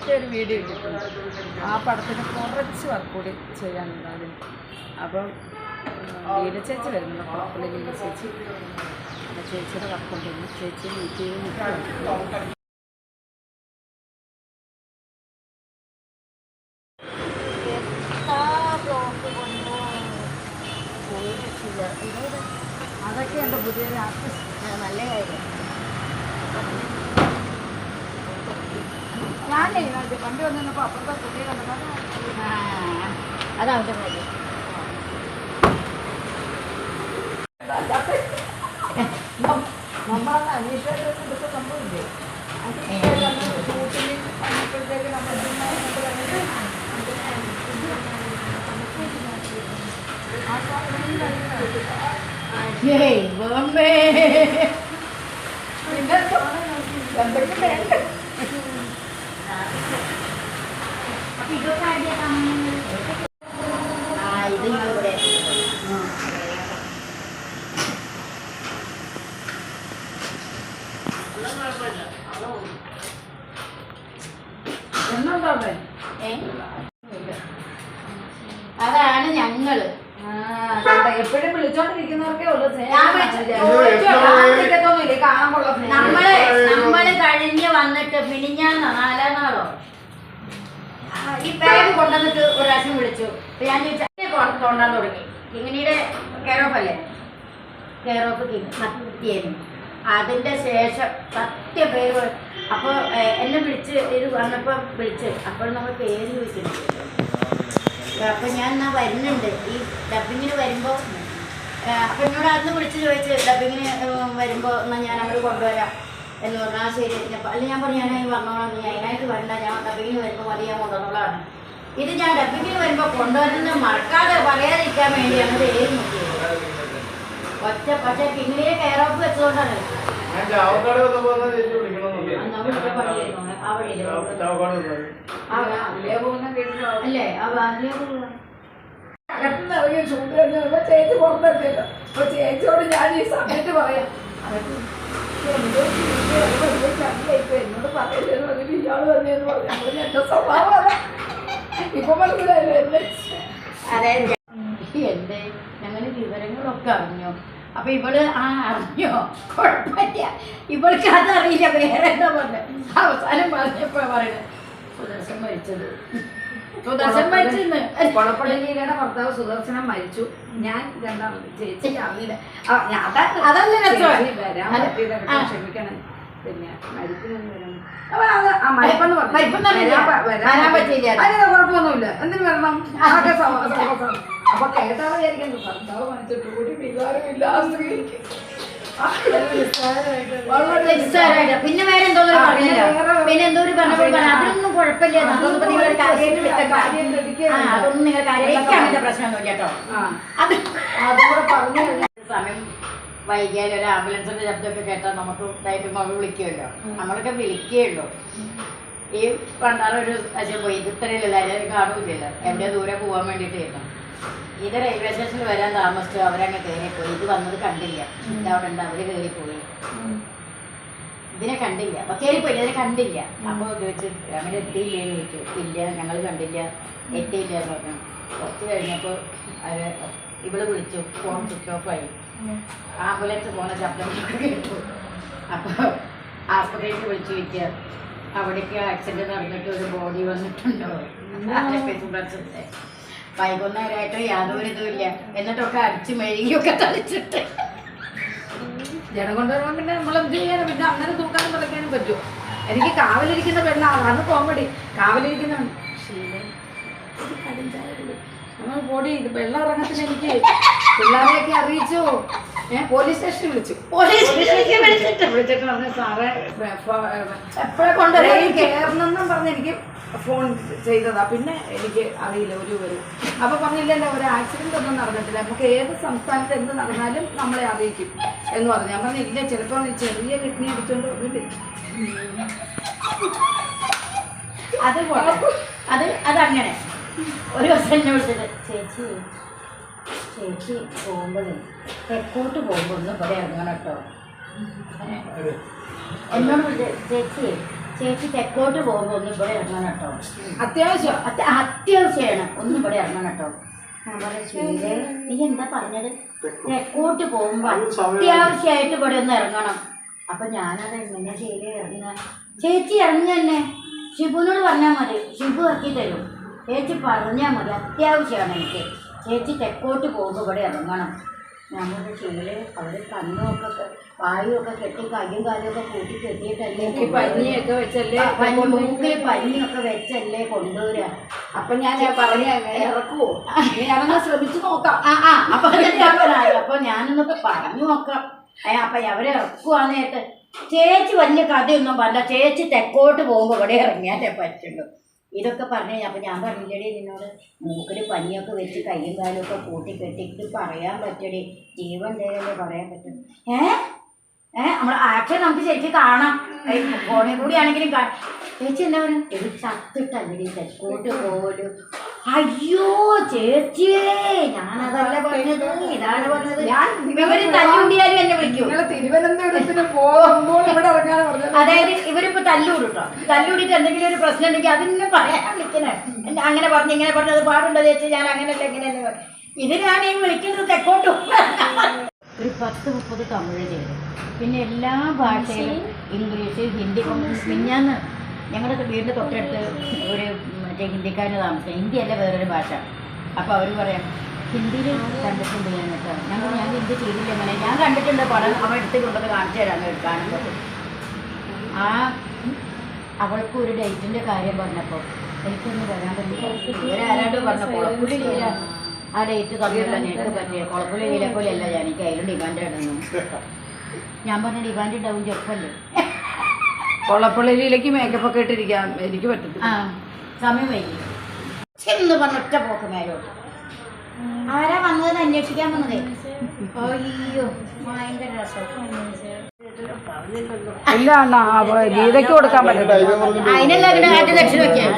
നേരത്തെ ഒരു വീഡിയോ ഇട്ടിട്ടുണ്ട്. ആ പടത്തിന് കുറച്ച് വർക്ക് കൂടി ചെയ്യാനുണ്ട് അതിന്. അപ്പം ലീല ചേച്ചി വരുന്നുണ്ട്, കുഴപ്പമില്ല. ലീല ചേച്ചി ചേച്ചിയുടെ വർക്കുണ്ടെങ്കിൽ ചേച്ചി മീറ്റ് ചെയ്ത് നിൽക്കുന്നുണ്ട്. അതൊക്കെ എൻ്റെ പുതിയൊരു ആർട്ടിസ്റ്റ് നല്ല കാര്യം. ഞാനേ വണ്ടി വന്നപ്പോൾ അപ്പുറത്തെ പുതിയ കണ്ടപ്പോൾ അതവൻ്റെ കാര്യം. നമ്മളന്ന് അനീഷായിട്ട് ഇതൊക്കെ സംഭവില്ലേ? ഷൂട്ടിന് വന്നപ്പോഴത്തേക്ക് നമ്മൾ അതാണ് ഞങ്ങള് എപ്പോഴും വിളിച്ചോണ്ടിരിക്കുന്നവർക്കേ ഉള്ളൂ. നമ്മള് കഴിഞ്ഞ് വന്നിട്ട് മിനിഞ്ഞാന്നോ 4 നാളോ ഈ ബാഗ് കൊണ്ടുവന്നിട്ട് ഒരു പ്രാവശ്യം വിളിച്ചു. ഞാൻ തോണ്ടാൻ തുടങ്ങി. കിങ്ങിണിയുടെ കെയർ ഓഫ് അല്ലേ, കെയർ ഓഫ് കിങ് സത്യം. അതിൻ്റെ ശേഷം സത്യ പേര് അപ്പോൾ എന്നെ വിളിച്ച് ഇത് വന്നപ്പോൾ വിളിച്ച് അപ്പോൾ നമ്മൾ പേര് ചോദിക്കുന്നുണ്ട്. അപ്പം ഞാൻ എന്നാ വരുന്നുണ്ട് ഈ ഡബിങ്ങിന് വരുമ്പോൾ. അപ്പം എന്നോട് അന്ന് വിളിച്ച് ചോദിച്ച് ഡബിങ്ങിന് വരുമ്പോൾ എന്നാൽ ഞാൻ അങ്ങോട്ട് കൊണ്ടുവരാം എന്ന് പറഞ്ഞാൽ ശരി. അല്ലെങ്കിൽ ഞാൻ പറഞ്ഞു ഞാനായി വന്നോളാം, നീ അതിനായിട്ട് വരണ്ട, ഞാൻ ഡബിങ്ങിന് വരുമ്പോൾ മതി, ഞാൻ കൊണ്ടുവന്നോളാണ്. ഇത് ഞാൻ ഡബിങ്ങിന് വരുമ്പോൾ കൊണ്ടുവരുന്നത് മറക്കാതെ പറയാതിരിക്കാൻ വേണ്ടിയാണ് പേര് നോക്കിയത്. ഒറ്റ പക്ഷേ കിങ്ങിണിയെ കെയർ ഓഫ് വെച്ചതുകൊണ്ടാണ്. അല്ലേ ചേച്ചി പുറത്തെത്തില്ല. അപ്പൊ ചേച്ചിയോട് ഞാൻ ഈ സമയത്ത് പറയാം, എന്നോട് പറയില്ലെന്ന് പറഞ്ഞിട്ട് ഇയാള് തന്നെയെന്ന് പറഞ്ഞു. എന്റെ സ്വഭാവം ഇപ്പൊ മനസ്സിലായില്ലേ? അതെ, എന്റെ ഞങ്ങള് വിവരങ്ങളൊക്കെ അറിഞ്ഞു. അപ്പൊ ഇവള് അറിഞ്ഞോ കുഴപ്പമില്ല, ഇവൾക്ക് അതറിയില്ല. വേറെ എന്താ പറഞ്ഞ അവസാനം പറഞ്ഞപ്പോ പറയണേ സുദർശൻ മരിച്ചത്. സുദർശൻ മരിച്ചെന്ന്. കൊളപ്പള്ളിയുടെ ഭർത്താവ് സുദർശനം മരിച്ചു. ഞാൻ രണ്ടാമത് ചേച്ചി അറിയില്ല. അതല്ല ക്ഷമിക്കണം. പിന്നെ കുഴപ്പമൊന്നുമില്ല. എന്തിനു വരണം? അപ്പൊ കേട്ടാളെ വിചാരിക്കുന്നു ഭർത്താവ് മരിച്ചിട്ട് കൂടി വികാരമില്ല ആ സ്ത്രീക്ക്. പിന്നെ വേറെ എന്തോ പിന്നെ എന്തോ അതൊന്നും കുഴപ്പമില്ല. അതൊന്നും നിങ്ങൾ കാര്യമായിട്ട് പ്രശ്നമൊന്നും കേട്ടോ. അതുകൂടെ പറഞ്ഞു. സമയം വൈകിയാൽ ഒരു ആംബുലൻസിന്റെ ശബ്ദമൊക്കെ കേട്ടാൽ നമുക്ക് ഇതായിട്ട് നമ്മൾ വിളിക്കുമല്ലോ. നമ്മളൊക്കെ വിളിക്കുകയുള്ളൂ. ഈ പണ്ടാറൊരു അച്ഛൻ പോയി ഇത് ഇത്രയില്ലല്ലോ, എല്ലാവരും കാണൂല്ലല്ലോ. എവിടെ ദൂരെ പോകാൻ വേണ്ടിയിട്ടായിരുന്നു. ഇത് റെയിൽവേ സ്റ്റേഷനിൽ വരാൻ താമസിച്ചു. അവരങ്ങ് കയറിപ്പോയി. ഇത് വന്നത് കണ്ടില്ല. ഇതവിടെ ഉണ്ട്, അവര് കയറിപ്പോയി. ഇതിനെ കണ്ടില്ല. അപ്പൊ കയറിപ്പോയി, ഇതിനെ കണ്ടില്ല. അപ്പോൾ ചോദിച്ചു അങ്ങനെ എത്തിയില്ലേന്ന് ചോദിച്ചു. ഇല്ല, ഞങ്ങൾ കണ്ടില്ല, എത്തിയില്ല എന്ന് പറഞ്ഞു. കുറച്ച് കഴിഞ്ഞപ്പോൾ അവര് ഇവിടെ വിളിച്ചു. ഫോൺ സ്വിച്ച് ഓഫ് ആയി. ആംബുലൻസ് പോണ ശബ്ദം കേട്ടു. അപ്പോൾ ആസ്പത്രിയിലേക്ക് വിളിച്ചു ചോദിക്കുക, അവിടേക്ക് ആക്സിഡന്റ് നടന്നിട്ട് ഒരു ബോഡി വന്നിട്ടുണ്ടോ? വൈകുന്നേരമായിട്ട് യാതൊരു ഇതുമില്ല. എന്നിട്ടൊക്കെ അടിച്ചു മെഴുകിയൊക്കെ തളിച്ചിട്ട് ജനം കൊണ്ടുവരുമ്പോൾ പിന്നെ നമ്മളെന്ത് ചെയ്യാനും പിന്നെ അങ്ങനെ തൂക്കാനും തുടക്കാനും പറ്റുമോ? എനിക്ക് കാവലിരിക്കുന്ന പെണ്ണാണ്, അന്ന് കോമഡി. കാവലിരിക്കുന്ന നമ്മൾ ബോഡി വെള്ളം ഇറങ്ങത്തിന് എനിക്ക് പിള്ളേരെയൊക്കെ അറിയിച്ചു. പോലീസ് സ്റ്റേഷനിൽ വിളിച്ചു. വിളിച്ചിട്ട് പറഞ്ഞു സാറേ എപ്പോഴെ കൊണ്ടുവരാൻ കയറണമെന്നും പറഞ്ഞ് എനിക്ക് ഫോൺ ചെയ്തതാ. പിന്നെ എനിക്ക് അറിയില്ല ഒരു വരും. അപ്പൊ പറഞ്ഞില്ലല്ലോ ഒരു ആക്സിഡന്റ് ഒന്നും നടന്നിട്ടില്ല, നമുക്ക് ഏത് സംസ്ഥാനത്ത് എന്ത് നടന്നാലും നമ്മളെ അറിയിക്കും എന്ന് പറഞ്ഞു. ഞാൻ പറഞ്ഞില്ല, ചിലപ്പോൾ ചെറിയ കിഡ്നി അടിച്ചോണ്ട് വന്നില്ലേ. അതങ്ങനെ ഒരു ദിവസം എന്നെ വിളിച്ചിട്ട് ചേച്ചി പോകുമ്പോഴേ തെക്കോട്ട് പോകുമ്പോൾ ഒന്നും ഇവിടെ ഇറങ്ങണം കേട്ടോ. എന്നോട് ചേച്ചി ചേച്ചി തെക്കോട്ട് പോകുമ്പോൾ ഒന്നും ഇവിടെ ഇറങ്ങണം കേട്ടോ. അത്യാവശ്യം അത്യാവശ്യമാണ്, ഒന്നും ഇവിടെ ഇറങ്ങണം കേട്ടോ. ഞാൻ പറയാം ശീലേ, നീ എന്താ പറഞ്ഞത്? തെക്കോട്ട് പോകുമ്പോൾ അത്യാവശ്യമായിട്ട് ഇവിടെ ഒന്ന് ഇറങ്ങണം. അപ്പൊ ഞാനത് എങ്ങനെ ശീലേ ഇറങ്ങുക? ചേച്ചി ഇറങ്ങി തന്നെ, ഷിബുവിനോട് പറഞ്ഞാൽ മതി, ഷിബു ഇറക്കി തരും. ചേച്ചി പറഞ്ഞാൽ മതി, അത്യാവശ്യമാണ് എനിക്ക്. ചേച്ചി തെക്കോട്ട് പോകുമ്പോൾ ഇവിടെ ഇറങ്ങണം. നമ്മുടെ ശീല അവർ കണ്ണുമൊക്കെ വായുവൊക്കെ കെട്ടി കയ്യും കാലുമൊക്കെ കൂട്ടി കെട്ടിയിട്ടല്ലേ, പനിയൊക്കെ വെച്ചല്ലേ, മൂക്കിൽ പനിയൊക്കെ വെച്ചല്ലേ കൊണ്ടുവരിക. അപ്പൊ ഞാൻ പറഞ്ഞ ഇറക്കുവോ? ഞാനൊന്ന് ശ്രമിച്ചു നോക്കാം. അപ്പൊ ഞാനൊന്ന് പറഞ്ഞു നോക്കാം. അപ്പൊ അവരെ ഇറക്കുവാന്നേട്ട് ചേച്ചി വലിയ കഥയൊന്നും പറഞ്ഞ, ചേച്ചി തെക്കോട്ട് പോകുമ്പോൾ ഇവിടെ ഇറങ്ങിയാലേ പറ്റുള്ളൂ. ഇതൊക്കെ പറഞ്ഞു കഴിഞ്ഞാൽ അപ്പം ഞാൻ പറഞ്ഞില്ലടി നിന്നോട്, മൂക്കിൽ പനിയൊക്കെ വെച്ച് കയ്യും കാലും ഒക്കെ കൂട്ടി കെട്ടിട്ട് പറയാൻ പറ്റടി, ജീവൻ ഉണ്ടെങ്കിലേ പറയാൻ പറ്റും. നമ്മൾ ആക്ഷൻ നമുക്ക് ശരിക്കും കാണാം, ഫോണിൽ കൂടി ആണെങ്കിലും കാണാം. ചേച്ചി എന്താ പറയുക, ഇത് ചത്തിട്ടല്ലേ തെക്കോട്ട് പോലും. അയ്യോ ചേച്ചിയേ, ഞാനതല്ല പറഞ്ഞത്, ഇതാണ് പറഞ്ഞത്. ഇവര് തല്ലുകൂടിയാലും എന്നെ വിളിക്കും. തിരുവനന്തപുരത്തിന് പോകുമ്പോൾ ഇവിടെ ഇറങ്ങാൻ പറഞ്ഞത്. അതായത് ഇവരിപ്പോ തല്ലുകൂട്ടോ, തല്ലുകൂടിയിട്ട് എന്തെങ്കിലും ഒരു പ്രശ്നം ഉണ്ടെങ്കിൽ അതിനെ പറയാൻ വിളിക്കണേ. അങ്ങനെ പറഞ്ഞു ഇങ്ങനെ പറഞ്ഞത് പാടുണ്ടോ ചേച്ചി, ഞാൻ അങ്ങനെയല്ല ഇങ്ങനെയല്ല പറഞ്ഞു. ഇതിനാണ് ഈ വിളിക്കുന്നത് തെക്കോട്ട്. ഒരു 10-30 തമിഴ് ചെയ്തു, പിന്നെ എല്ലാ ഭാഷയിലും ഇംഗ്ലീഷ്, ഹിന്ദി. മിഞ്ഞാന്ന് ഞങ്ങളുടെ വീടിൻ്റെ തൊട്ടടുത്ത് ഒരു മറ്റേ ഹിന്ദിക്കാരന് താമസം, ഹിന്ദിയല്ല വേറൊരു ഭാഷ. അപ്പോൾ അവർ പറയാം ഹിന്ദിയിൽ കണ്ടിട്ടുണ്ട് ഞാൻ കേട്ടോ. ഞാൻ ഹിന്ദി ചെയ്തില്ല, അങ്ങനെ ഞാൻ കണ്ടിട്ടുണ്ട് പടം, അവൻ എടുത്ത് കൊണ്ടത് കാണിച്ചു തരാൻ കാണുമ്പോൾ. അവൾക്ക് ഒരു ഡേറ്റിൻ്റെ കാര്യം പറഞ്ഞപ്പോൾ എനിക്കൊന്ന് വരാൻ പറ്റില്ല. ഇവരാരാണ്ട് പറഞ്ഞപ്പോൾ കുളപ്പുള്ളിയില്ല ആ ഡേറ്റ് തമ്മിലുള്ള എനിക്ക് പറ്റിയ കുളപ്പുള്ളിയിലെ പോലെയല്ല ഞാൻ, എനിക്ക് അതിലും ഡിമാൻഡ് ആയിരുന്നു. ഞാൻ പറഞ്ഞ ഡിമാൻഡ് ഉണ്ടാവും ചെറുപ്പല്ലേ. കൊള്ളപ്പള്ളിയിലേക്ക് മേക്കപ്പ് ഒക്കെ ഇട്ടിരിക്കാം, എനിക്ക് പറ്റത്തില്ല. സമയം വൈകി ചെന്ന് പറഞ്ഞ ഒറ്റ പോക്ക് മേലോട്ട്. ആരാ വന്നതെന്ന് അന്വേഷിക്കാൻ വന്നതേ. അയ്യോ ഭയങ്കര രസം. ഇല്ല ഗീതയ്ക്ക് കൊടുക്കാൻ പറ്റില്ല. അതിനല്ല അങ്ങനെ ആദ്യ ലക്ഷം വെക്കാം.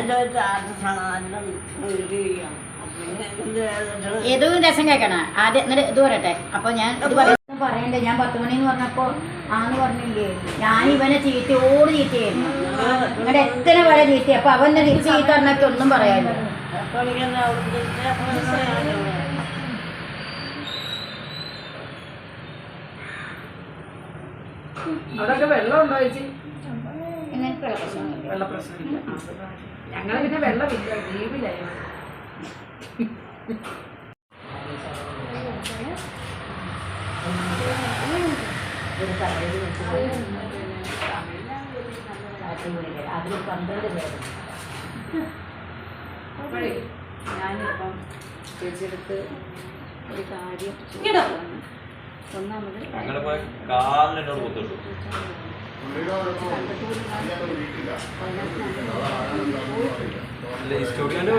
ഏതും രസം കേൾക്കണം ആദ്യം, എന്നിട്ട് ഇത് പറയട്ടെ. അപ്പൊ ഞാൻ ഇത് പറയണ്ടേ, ഞാൻ 10 മണിന്ന് പറഞ്ഞപ്പോ ആന്ന് പറഞ്ഞില്ലേ, ഞാൻ ഇവനെ ചീത്തയോട് ചീത്തയായിരുന്നു. നിങ്ങളുടെ എത്ര വരെ ചീത്ത. അപ്പൊ അവന്റെ തിരിച്ച് ചീത്ത പറഞ്ഞൊക്കെ ഒന്നും പറയാനില്ല. അവിടെയൊക്കെ വെള്ളം ഉണ്ടോ ചേച്ചി? എനിക്ക് വെള്ളപ്രശ്നമില്ല. വെള്ളപ്രശ്നമില്ല. ഞങ്ങള് പിന്നെ വെള്ളമില്ല, ദ്വീപിലായിരുന്നു. അതിൽ 12 പേര്. അപ്പോഴേ ഞാനിപ്പം ചേച്ചിയെടുത്ത് ഒരു കാര്യം ഒന്നാമത് സ്റ്റോറിന്റെ